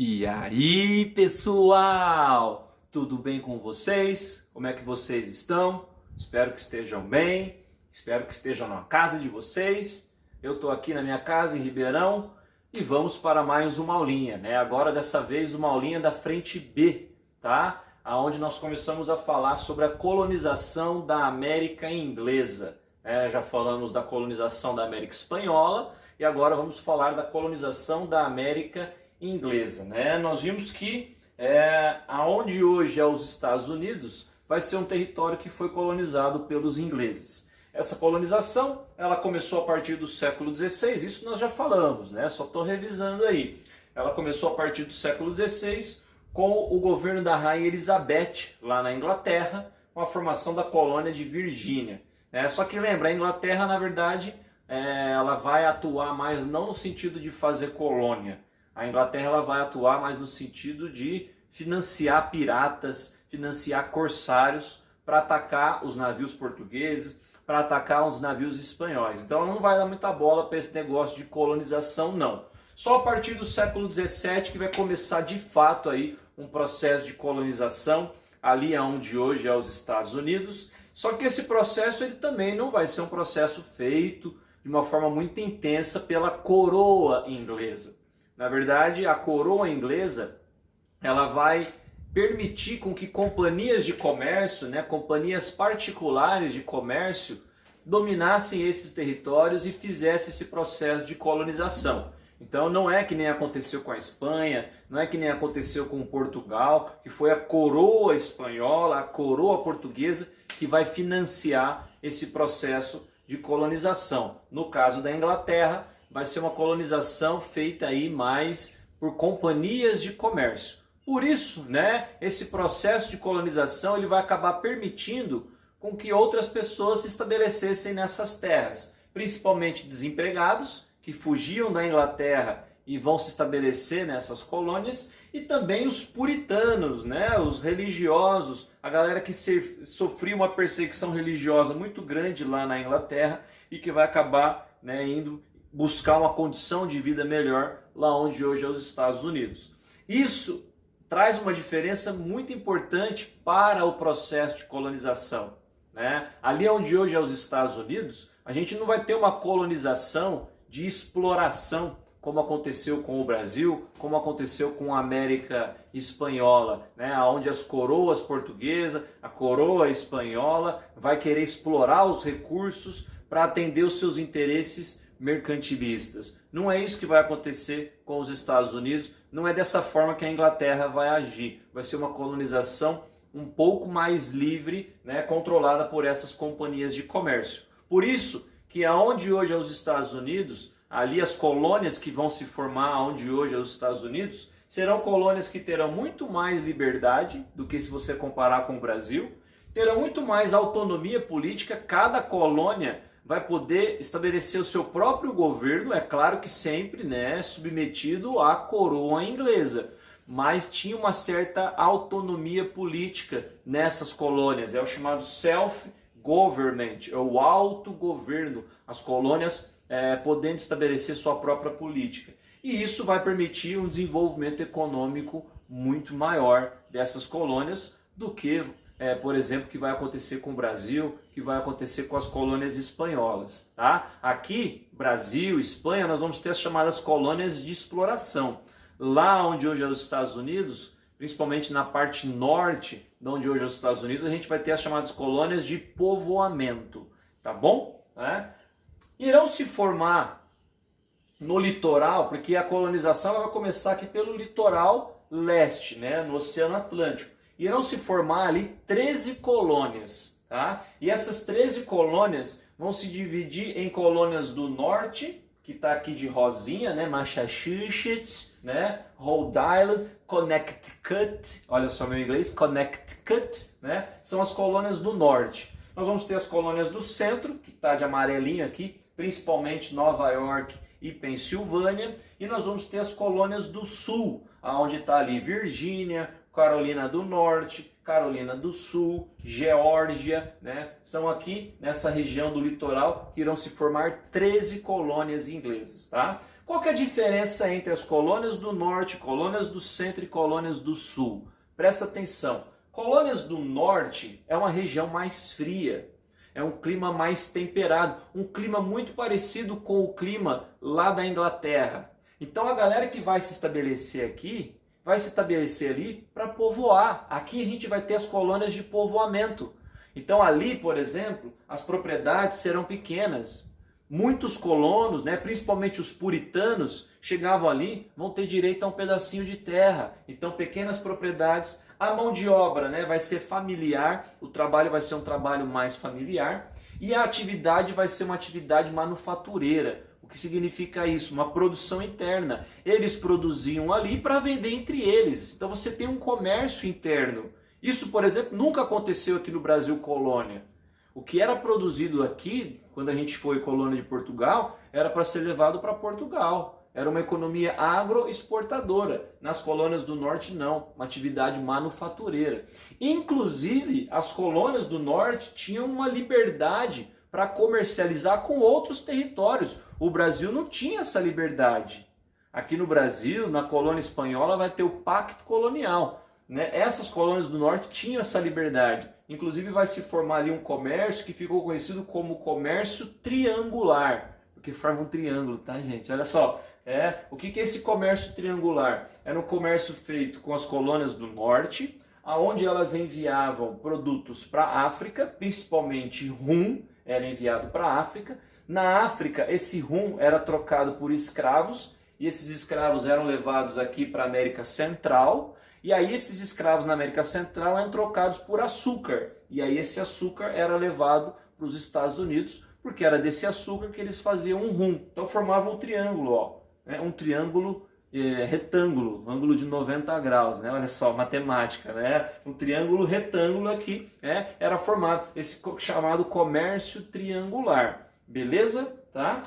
E aí, pessoal? Tudo bem com vocês? Como é que vocês estão? Espero que estejam bem, espero que estejam na casa de vocês. Eu estou aqui na minha casa em Ribeirão e vamos para mais uma aulinha, né? Agora dessa vez uma aulinha da frente B, tá? Aonde nós começamos a falar sobre a colonização da América inglesa. Já falamos da colonização da América espanhola e agora vamos falar da colonização da América inglesa, né? Nós vimos que aonde hoje é os Estados Unidos vai ser um território que foi colonizado pelos ingleses. Essa colonização ela começou a partir do século XVI, isso nós já falamos, né? Só estou revisando aí. Ela começou a partir do século XVI com o governo da Rainha Elizabeth lá na Inglaterra, com a formação da colônia de Virgínia. Só que lembra, a Inglaterra na verdade ela vai atuar mais não no sentido de fazer colônia. A Inglaterra ela vai atuar mais no sentido de financiar piratas, financiar corsários para atacar os navios portugueses, para atacar os navios espanhóis. Então ela não vai dar muita bola para esse negócio de colonização, não. Só a partir do século XVII que vai começar de fato aí um processo de colonização ali onde hoje é os Estados Unidos. Só que esse processo ele também não vai ser um processo feito de uma forma muito intensa pela coroa inglesa. Na verdade, a coroa inglesa ela vai permitir com que companhias de comércio, companhias particulares de comércio, dominassem esses territórios e fizessem esse processo de colonização. Então não é que nem aconteceu com a Espanha, não é que nem aconteceu com Portugal, que foi a coroa espanhola, a coroa portuguesa que vai financiar esse processo de colonização. No caso da Inglaterra, vai ser uma colonização feita aí mais por companhias de comércio. Por isso, esse processo de colonização ele vai acabar permitindo com que outras pessoas se estabelecessem nessas terras, principalmente desempregados que fugiam da Inglaterra e vão se estabelecer nessas colônias, e também os puritanos, os religiosos, a galera que sofria uma perseguição religiosa muito grande lá na Inglaterra e que vai acabar indo buscar uma condição de vida melhor lá onde hoje é os Estados Unidos. Isso traz uma diferença muito importante para o processo de colonização. Ali onde hoje é os Estados Unidos, a gente não vai ter uma colonização de exploração, como aconteceu com o Brasil, como aconteceu com a América espanhola, onde as coroas portuguesa, a coroa espanhola vai querer explorar os recursos para atender os seus interesses mercantilistas. Não é isso que vai acontecer com os Estados Unidos, não é dessa forma que a Inglaterra vai agir. Vai ser uma colonização um pouco mais livre, controlada por essas companhias de comércio. Por isso que aonde hoje é os Estados Unidos, ali as colônias que vão se formar aonde hoje é os Estados Unidos, serão colônias que terão muito mais liberdade do que se você comparar com o Brasil, terão muito mais autonomia política, cada colônia vai poder estabelecer o seu próprio governo, é claro que sempre submetido à coroa inglesa, mas tinha uma certa autonomia política nessas colônias, é o chamado self-government, é o autogoverno, as colônias podendo estabelecer sua própria política. E isso vai permitir um desenvolvimento econômico muito maior dessas colônias do que por exemplo, que vai acontecer com o Brasil, que vai acontecer com as colônias espanholas. Tá? Aqui, Brasil, Espanha, nós vamos ter as chamadas colônias de exploração. Lá onde hoje é os Estados Unidos, principalmente na parte norte de onde hoje é os Estados Unidos, a gente vai ter as chamadas colônias de povoamento. Tá bom? Irão se formar no litoral, porque a colonização vai começar aqui pelo litoral leste, no Oceano Atlântico. Irão se formar ali 13 colônias, tá? E essas 13 colônias vão se dividir em colônias do norte, que está aqui de rosinha, Massachusetts, Rhode Island, Connecticut, olha só meu inglês, Connecticut, são as colônias do norte. Nós vamos ter as colônias do centro, que está de amarelinho aqui, principalmente Nova York e Pensilvânia, e nós vamos ter as colônias do sul, onde está ali Virgínia, Carolina do Norte, Carolina do Sul, Geórgia, né? São aqui nessa região do litoral que irão se formar 13 colônias inglesas, tá? Qual que é a diferença entre as colônias do norte, colônias do centro e colônias do sul? Presta atenção. Colônias do norte é uma região mais fria, é um clima mais temperado, um clima muito parecido com o clima lá da Inglaterra. Então a galera que vai se estabelecer aqui, vai se estabelecer ali para povoar. Aqui a gente vai ter as colônias de povoamento. Então ali, por exemplo, as propriedades serão pequenas. Muitos colonos, né, principalmente os puritanos, chegavam ali, vão ter direito a um pedacinho de terra. Então pequenas propriedades, a mão de obra, né, vai ser familiar, o trabalho vai ser um trabalho mais familiar e a atividade vai ser uma atividade manufatureira. O que significa isso? Uma produção interna. Eles produziam ali para vender entre eles. Então você tem um comércio interno. Isso, por exemplo, nunca aconteceu aqui no Brasil colônia. O que era produzido aqui, quando a gente foi colônia de Portugal, era para ser levado para Portugal. Era uma economia agroexportadora. Nas colônias do norte, não. Uma atividade manufatureira. Inclusive, as colônias do norte tinham uma liberdade para comercializar com outros territórios. O Brasil não tinha essa liberdade. Aqui no Brasil, na colônia espanhola, vai ter o pacto colonial, né? Essas colônias do norte tinham essa liberdade. Inclusive vai se formar ali um comércio que ficou conhecido como comércio triangular, porque forma um triângulo, tá, gente? Olha só, o que é esse comércio triangular? Era um comércio feito com as colônias do norte, aonde elas enviavam produtos para a África, principalmente rum, era enviado para a África. Na África, esse rum era trocado por escravos, e esses escravos eram levados aqui para a América Central, e aí esses escravos na América Central eram trocados por açúcar, e aí esse açúcar era levado para os Estados Unidos, porque era desse açúcar que eles faziam um rum. Então formavam um triângulo, ó, né? Um triângulo retângulo, um ângulo de 90 graus, né? Olha só, matemática, né? Um triângulo retângulo aqui, era formado, esse chamado comércio triangular, beleza? Tá?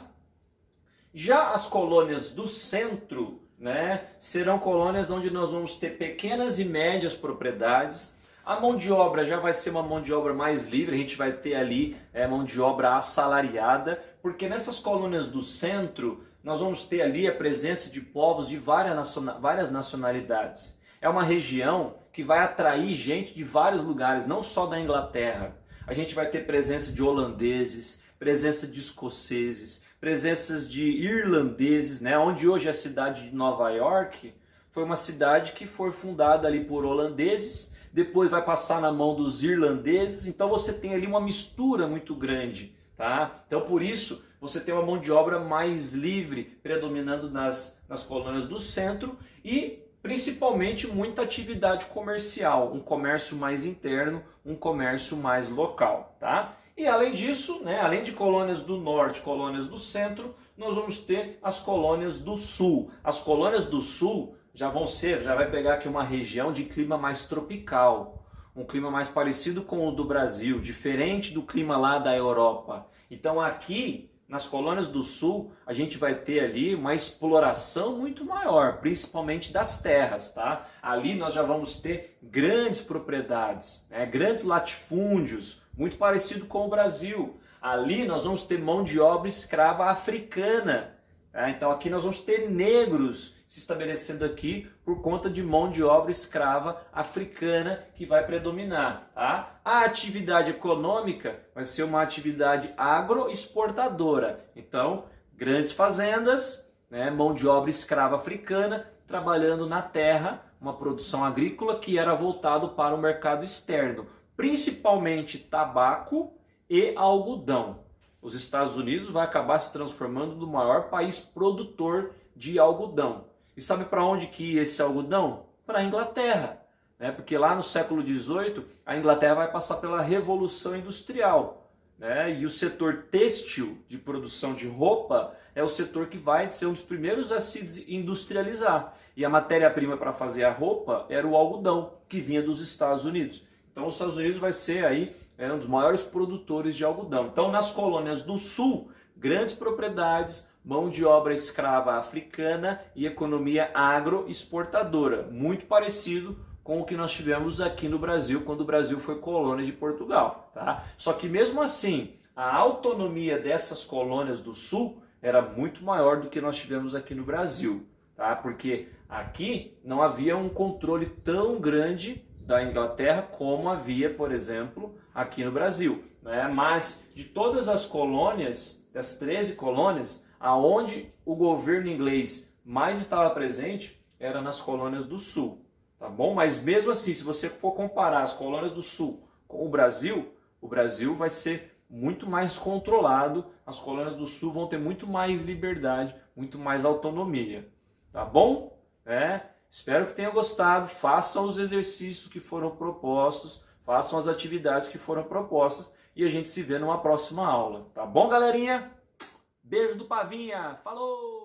Já as colônias do centro, né, serão colônias onde nós vamos ter pequenas e médias propriedades. A mão de obra já vai ser uma mão de obra mais livre, a gente vai ter ali mão de obra assalariada, porque nessas colônias do centro nós vamos ter ali a presença de povos de várias nacionalidades. É uma região que vai atrair gente de vários lugares, não só da Inglaterra. A gente vai ter presença de holandeses, presença de escoceses, presenças de irlandeses, né? Onde hoje é a cidade de Nova York foi uma cidade que foi fundada ali por holandeses, depois vai passar na mão dos irlandeses, então você tem ali uma mistura muito grande, tá? Então por isso você tem uma mão de obra mais livre predominando nas colônias do centro e principalmente muita atividade comercial, um comércio mais interno, um comércio mais local, tá? E além disso, né, além de colônias do norte, colônias do centro, nós vamos ter as colônias do sul. As colônias do sul já vai pegar aqui uma região de clima mais tropical, um clima mais parecido com o do Brasil, diferente do clima lá da Europa. Então aqui, nas colônias do sul, a gente vai ter ali uma exploração muito maior, principalmente das terras, tá? Ali nós já vamos ter grandes propriedades, né? Grandes latifúndios, muito parecido com o Brasil. Ali nós vamos ter mão de obra escrava africana. Tá? Então aqui nós vamos ter negros se estabelecendo aqui por conta de mão de obra escrava africana que vai predominar. Tá? A atividade econômica vai ser uma atividade agroexportadora. Então, grandes fazendas, né, mão de obra escrava africana trabalhando na terra, uma produção agrícola que era voltado para o mercado externo, principalmente tabaco e algodão. Os Estados Unidos vai acabar se transformando no maior país produtor de algodão. E sabe para onde que ia esse algodão? Para a Inglaterra, né? Porque lá no século XVIII a Inglaterra vai passar pela Revolução Industrial, né? E o setor têxtil de produção de roupa é o setor que vai ser um dos primeiros a se industrializar. E a matéria-prima para fazer a roupa era o algodão, que vinha dos Estados Unidos. Então os Estados Unidos vai ser aí um dos maiores produtores de algodão. Então nas colônias do sul, grandes propriedades, mão de obra escrava africana e economia agroexportadora, muito parecido com o que nós tivemos aqui no Brasil, quando o Brasil foi colônia de Portugal, tá? Só que mesmo assim, a autonomia dessas colônias do Sul era muito maior do que nós tivemos aqui no Brasil, tá? Porque aqui não havia um controle tão grande da Inglaterra como havia, por exemplo, aqui no Brasil, né? Mas de todas as colônias, das 13 colônias, aonde o governo inglês mais estava presente era nas colônias do Sul. Tá bom? Mas mesmo assim, se você for comparar as colônias do Sul com o Brasil vai ser muito mais controlado, as colônias do Sul vão ter muito mais liberdade, muito mais autonomia. Tá bom? Espero que tenham gostado, façam os exercícios que foram propostos, façam as atividades que foram propostas e a gente se vê numa próxima aula. Tá bom, galerinha? Beijo do Pavinha! Falou!